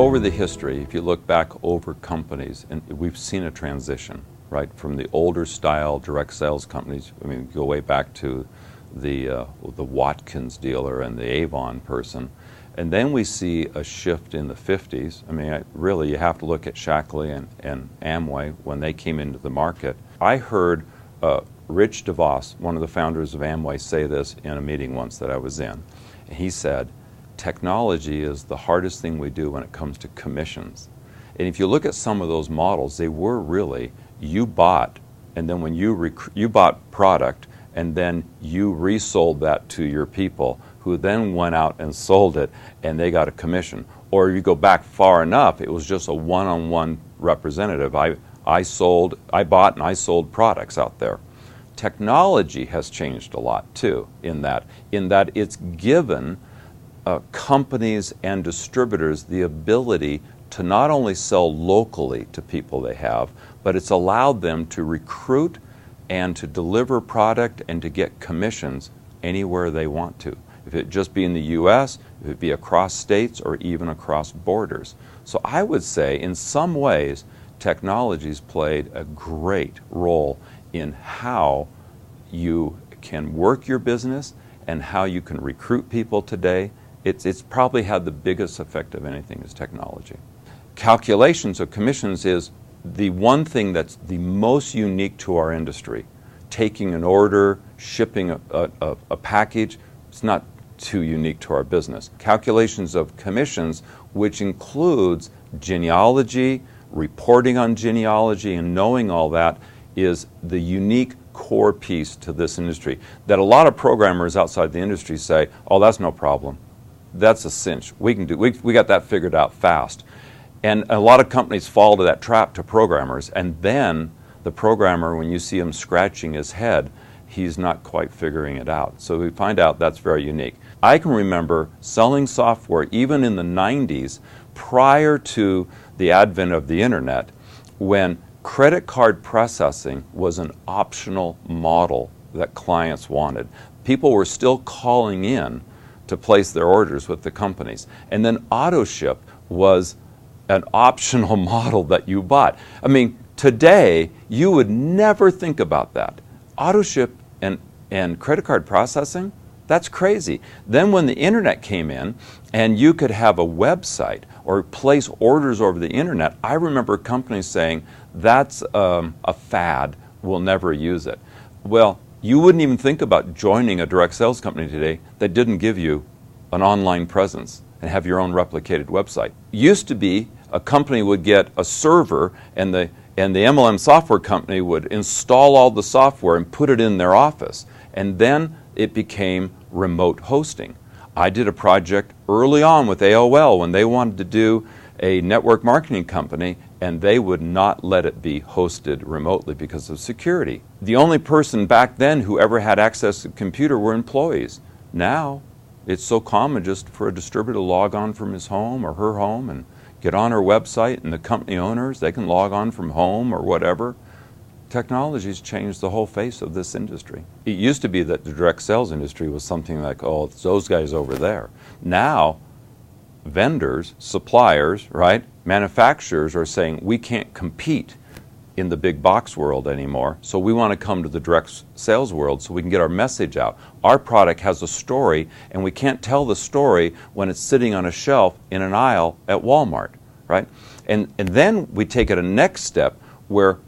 Over the history, if you look back over companies, and we've seen a transition, right, from the older style direct sales companies. I mean, go way back to the Watkins dealer and the Avon person. And then we see a shift in the 50s. I mean, really, you have to look at Shackley and Amway when they came into the market. I heard Rich DeVos, one of the founders of Amway, say this in a meeting once that I was in. He said, technology is the hardest thing we do when it comes to commissions. And if you look at some of those models, they were really, you bought, and then when you bought product, and then you resold that to your people, who then went out and sold it, and they got a commission. Or you go back far enough, it was just a one-on-one representative. I bought and I sold products out there. Technology has changed a lot too, in that it's given companies and distributors the ability to not only sell locally to people they have, but it's allowed them to recruit and to deliver product and to get commissions anywhere they want to. If it just be in the U.S., if it be across states, or even across borders. So I would say, in some ways, technology's played a great role in how you can work your business and how you can recruit people today. It's probably had the biggest effect of anything is technology. Calculations of commissions is the one thing that's the most unique to our industry. Taking an order, shipping a package, it's not too unique to our business. Calculations of commissions, which includes genealogy, reporting on genealogy, and knowing all that, is the unique core piece to this industry that a lot of programmers outside the industry say, oh, that's no problem. That's a cinch. We got that figured out fast. And a lot of companies fall to that trap to programmers, and then the programmer, when you see him scratching his head, he's not quite figuring it out. So we find out that's very unique. I can remember selling software even in the 90s, prior to the advent of the internet, when credit card processing was an optional model that clients wanted. People were still calling in to place their orders with the companies. And then auto ship was an optional model that you bought. I mean, today, you would never think about that. Auto ship and credit card processing, that's crazy. Then when the internet came in and you could have a website or place orders over the internet, I remember companies saying, that's a fad, we'll never use it. Well, you wouldn't even think about joining a direct sales company today that didn't give you an online presence and have your own replicated website. Used to be a company would get a server and the MLM software company would install all the software and put it in their office. And then it became remote hosting. I did a project early on with AOL when they wanted to do a network marketing company, and they would not let it be hosted remotely because of security. The only person back then who ever had access to a computer were employees. Now, it's so common just for a distributor to log on from his home or her home and get on her website, and the company owners, they can log on from home or whatever. Technology's changed the whole face of this industry. It used to be that the direct sales industry was something like, oh, it's those guys over there. Now, vendors, suppliers, right, manufacturers are saying we can't compete in the big box world anymore, so we want to come to the direct sales world so we can get our message out. Our product has a story, and we can't tell the story when it's sitting on a shelf in an aisle at Walmart, right? And then we take it a next step where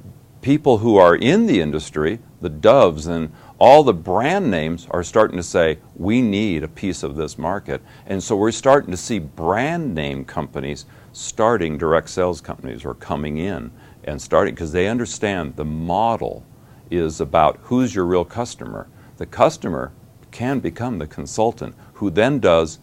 people who are in the industry, the Doves and all the brand names, are starting to say, we need a piece of this market. And so we're starting to see brand name companies starting direct sales companies, or coming in and starting, because they understand the model is about who's your real customer. The customer can become the consultant, who then does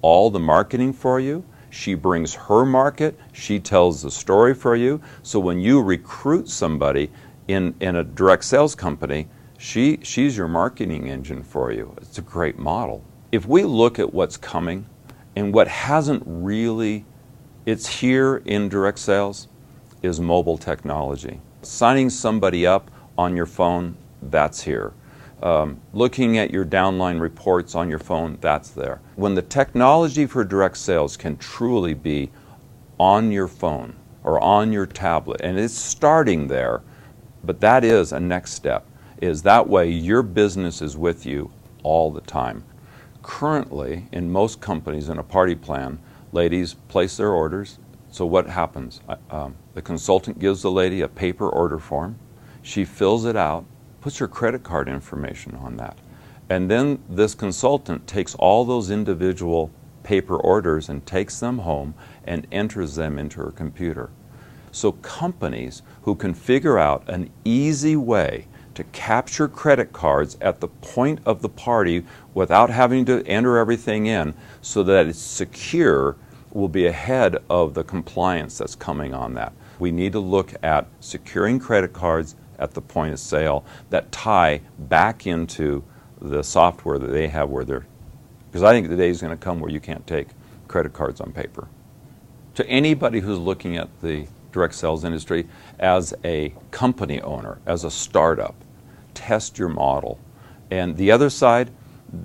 all the marketing for you. She brings her market, she tells the story for you. So when you recruit somebody in a direct sales company, she's your marketing engine for you. It's a great model. If we look at what's coming and what hasn't really, it's here in direct sales, is mobile technology. Signing somebody up on your phone, that's here. Looking at your downline reports on your phone, that's there. When the technology for direct sales can truly be on your phone or on your tablet. And it's starting there, but that is a next step, is that way your business is with you all the time. Currently, in most companies in a party plan, ladies place their orders. So what happens? The consultant gives the lady a paper order form. She fills it out, puts her credit card information on that. And then this consultant takes all those individual paper orders and takes them home and enters them into her computer. So companies who can figure out an easy way to capture credit cards at the point of the party without having to enter everything in so that it's secure will be ahead of the compliance that's coming on that. We need to look at securing credit cards at the point of sale that tie back into the software that they have where they're, because I think the day is going to come where you can't take credit cards on paper. To anybody who's looking at the direct sales industry as a company owner, as a startup, test your model. And the other side,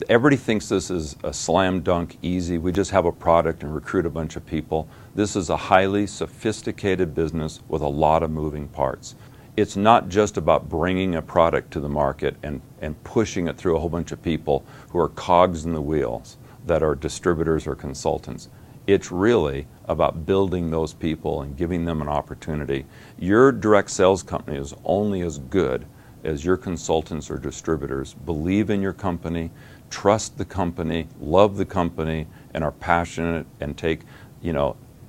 everybody thinks this is a slam dunk easy. We just have a product and recruit a bunch of people. This is a highly sophisticated business with a lot of moving parts. It's not just about bringing a product to the market and pushing it through a whole bunch of people who are cogs in the wheels that are distributors or consultants. It's really about building those people and giving them an opportunity. Your direct sales company is only as good as your consultants or distributors believe in your company, trust the company, love the company, and are passionate and take,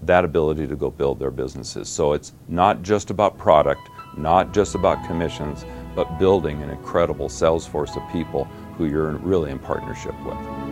that ability to go build their businesses. So it's not just about product, not just about commissions, but building an incredible sales force of people who you're really in partnership with.